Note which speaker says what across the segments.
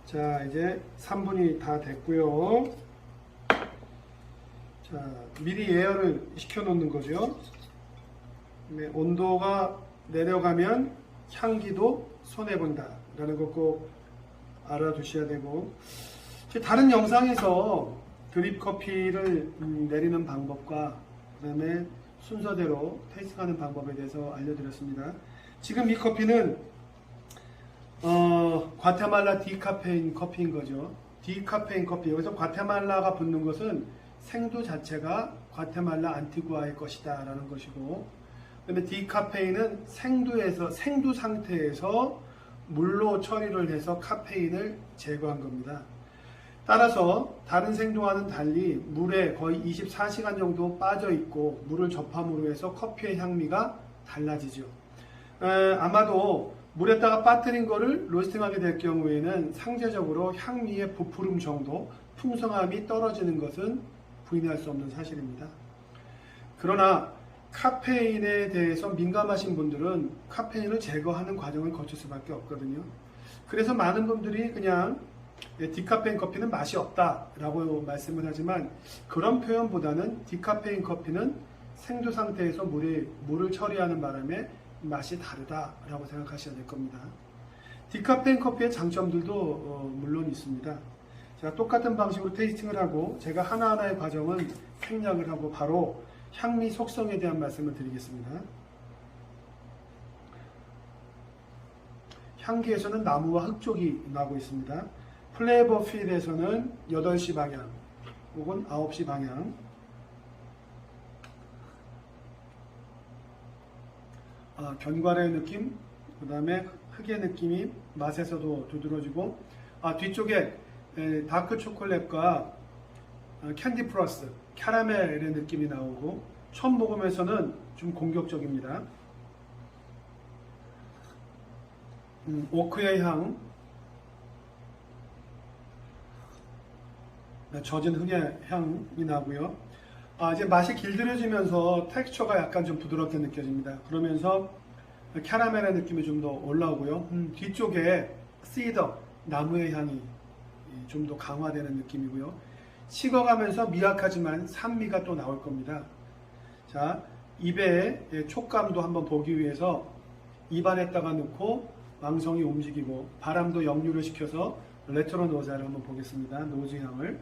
Speaker 1: 자, 이제 3분이 다 됐고요. 자, 미리 예열을 시켜 놓는 거죠. 네, 온도가 내려가면 향기도 손해본다 라는 거 꼭 알아두셔야 되고, 다른 영상에서 드립 커피를 내리는 방법과 그 다음에 순서대로 테이스팅하는 방법에 대해서 알려드렸습니다. 지금 이 커피는 과테말라 디카페인 커피인 거죠. 디카페인 커피. 여기서 과테말라가 붙는 것은 생두 자체가 과테말라 안티구아의 것이다 라는 것이고, 그 다음에 디카페인은 생두 상태에서 물로 처리를 해서 카페인을 제거한 겁니다. 따라서 다른 생두와는 달리 물에 거의 24시간 정도 빠져 있고 물을 접함으로 해서 커피의 향미가 달라지죠. 아마도 물에다가 빠뜨린 거를 로스팅하게 될 경우에는 상대적으로 향미의 부푸름 정도, 풍성함이 떨어지는 것은 부인할 수 없는 사실입니다. 그러나 카페인에 대해서 민감하신 분들은 카페인을 제거하는 과정을 거칠 수밖에 없거든요. 그래서 많은 분들이 그냥 디카페인 커피는 맛이 없다라고 말씀을 하지만, 그런 표현보다는 디카페인 커피는 생두 상태에서 물을 처리하는 바람에 맛이 다르다라고 생각하셔야 될 겁니다. 디카페인 커피의 장점들도 물론 있습니다. 제가 똑같은 방식으로 테이스팅을 하고 제가 하나하나의 과정은 생략을 하고 바로 향미 속성에 대한 말씀을 드리겠습니다. 향기에서는 나무와 흙 쪽이 나고 있습니다. 플레이버 필에서는 8시 방향 혹은 9시 방향, 견과류의 느낌, 그 다음에 흙의 느낌이 맛에서도 두드러지고, 뒤쪽에 다크 초콜릿과 캔디 플러스 캐러멜의 느낌이 나오고, 처음 먹으면서는 좀 공격적입니다. 오크의 향, 젖은 흙의 향이 나고요. 이제 맛이 길들여지면서 텍스처가 약간 좀 부드럽게 느껴집니다. 그러면서 캐러멜의 느낌이 좀 더 올라오고요. 뒤쪽에 시더, 나무의 향이 좀 더 강화되는 느낌이고요. 식어가면서 미약하지만 산미가 또 나올 겁니다. 자, 입의 촉감도 한번 보기 위해서 입안에다가 넣고 왕성히 움직이고 바람도 역류를 시켜서 레트로 노자를 한번 보겠습니다. 노즈 향을.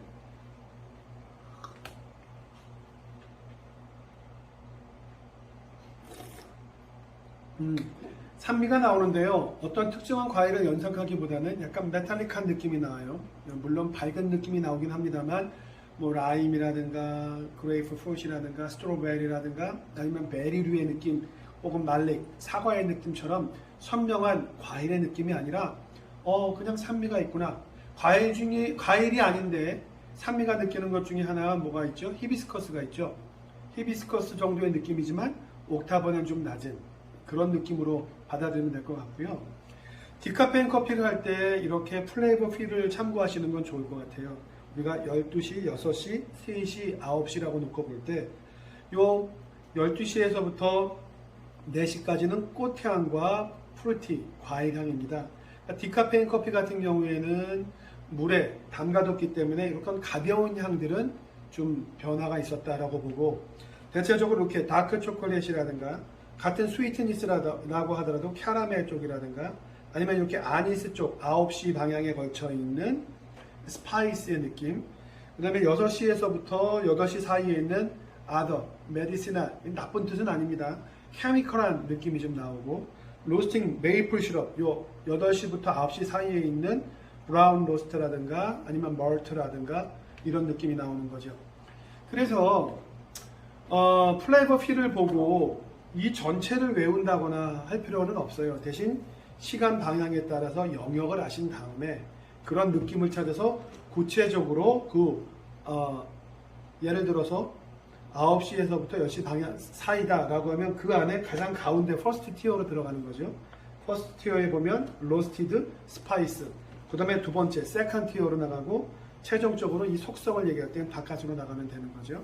Speaker 1: 산미가 나오는데요. 어떤 특정한 과일을 연상하기보다는 약간 메탈릭한 느낌이 나와요. 물론 밝은 느낌이 나오긴 합니다만, 뭐 라임이라든가 그레이프 프루트이라든가 스트로베리라든가 아니면 베리류의 느낌 혹은 말릭, 사과의 느낌처럼 선명한 과일의 느낌이 아니라 그냥 산미가 있구나. 과일이 아닌데 산미가 느끼는 것 중에 하나가 뭐가 있죠? 히비스커스가 있죠. 히비스커스 정도의 느낌이지만 옥타브는 좀 낮은 그런 느낌으로 받아들이면 될 것 같고요. 디카페인 커피를 할 때 이렇게 플레이버 필을 참고하시는 건 좋을 것 같아요. 우리가 12시, 6시, 3시, 9시라고 놓고 볼 때, 요 12시에서부터 4시까지는 꽃향과 프루티, 과일향입니다. 디카페인 커피 같은 경우에는 물에 담가뒀기 때문에 이런 가벼운 향들은 좀 변화가 있었다라고 보고, 대체적으로 이렇게 다크 초콜릿이라든가 같은 스위트니스라고 하더라도 캐러멜 쪽이라든가 아니면 이렇게 아니스 쪽 9시 방향에 걸쳐 있는 스파이스의 느낌, 그 다음에 6시에서부터 8시 사이에 있는 아더, 메디시나, 나쁜 뜻은 아닙니다. 케미컬한 느낌이 좀 나오고, 로스팅 메이플 시럽, 요 8시부터 9시 사이에 있는 브라운 로스트라든가 아니면 멀트라든가 이런 느낌이 나오는 거죠. 그래서 플레이버 필을 보고 이 전체를 외운다거나 할 필요는 없어요. 대신 시간 방향에 따라서 영역을 아신 다음에 그런 느낌을 찾아서 구체적으로 예를 들어서 9시에서부터 10시 방향 사이다 라고 하면 그 안에 가장 가운데 퍼스트 티어로 들어가는 거죠. 퍼스트 티어에 보면 로스티드, 스파이스, 그 다음에 두 번째 세컨드 티어로 나가고 최종적으로 이 속성을 얘기할 때는 바깥으로 나가면 되는 거죠.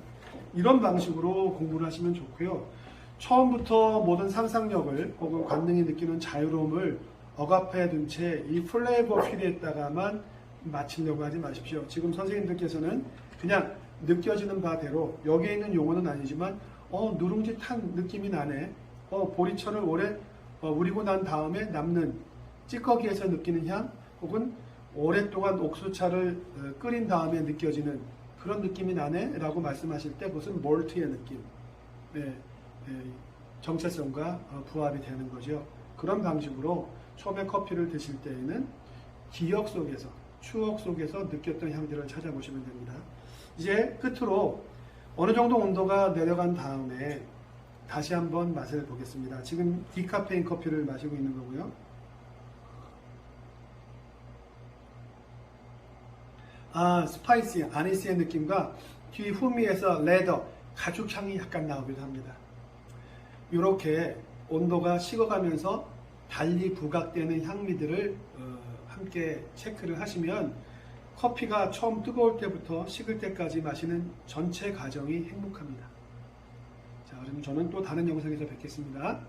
Speaker 1: 이런 방식으로 공부를 하시면 좋고요. 처음부터 모든 상상력을 혹은 관능이 느끼는 자유로움을 억압해 둔 채 이 플레이버 필에다가만 맞추려고 하지 마십시오. 지금 선생님들께서는 그냥 느껴지는 바대로 여기에 있는 용어는 아니지만 누룽지 탄 느낌이 나네. 보리차를 오래 우리고 난 다음에 남는 찌꺼기에서 느끼는 향 혹은 오랫동안 옥수차를 끓인 다음에 느껴지는 그런 느낌이 나네 라고 말씀하실 때 그것은 몰트의 느낌, 정체성과 부합이 되는 거죠. 그런 방식으로 처음에 커피를 드실 때에는 기억 속에서, 추억 속에서 느꼈던 향들을 찾아보시면 됩니다. 이제 끝으로 어느 정도 온도가 내려간 다음에 다시 한번 맛을 보겠습니다. 지금 디카페인 커피를 마시고 있는 거고요. 스파이시, 아니스의 느낌과 뒤 후미에서 레더, 가죽향이 약간 나오기도 합니다. 이렇게 온도가 식어가면서 달리 부각되는 향미들을 함께 체크를 하시면 커피가 처음 뜨거울 때부터 식을 때까지 마시는 전체 과정이 행복합니다. 자, 그럼 저는 또 다른 영상에서 뵙겠습니다.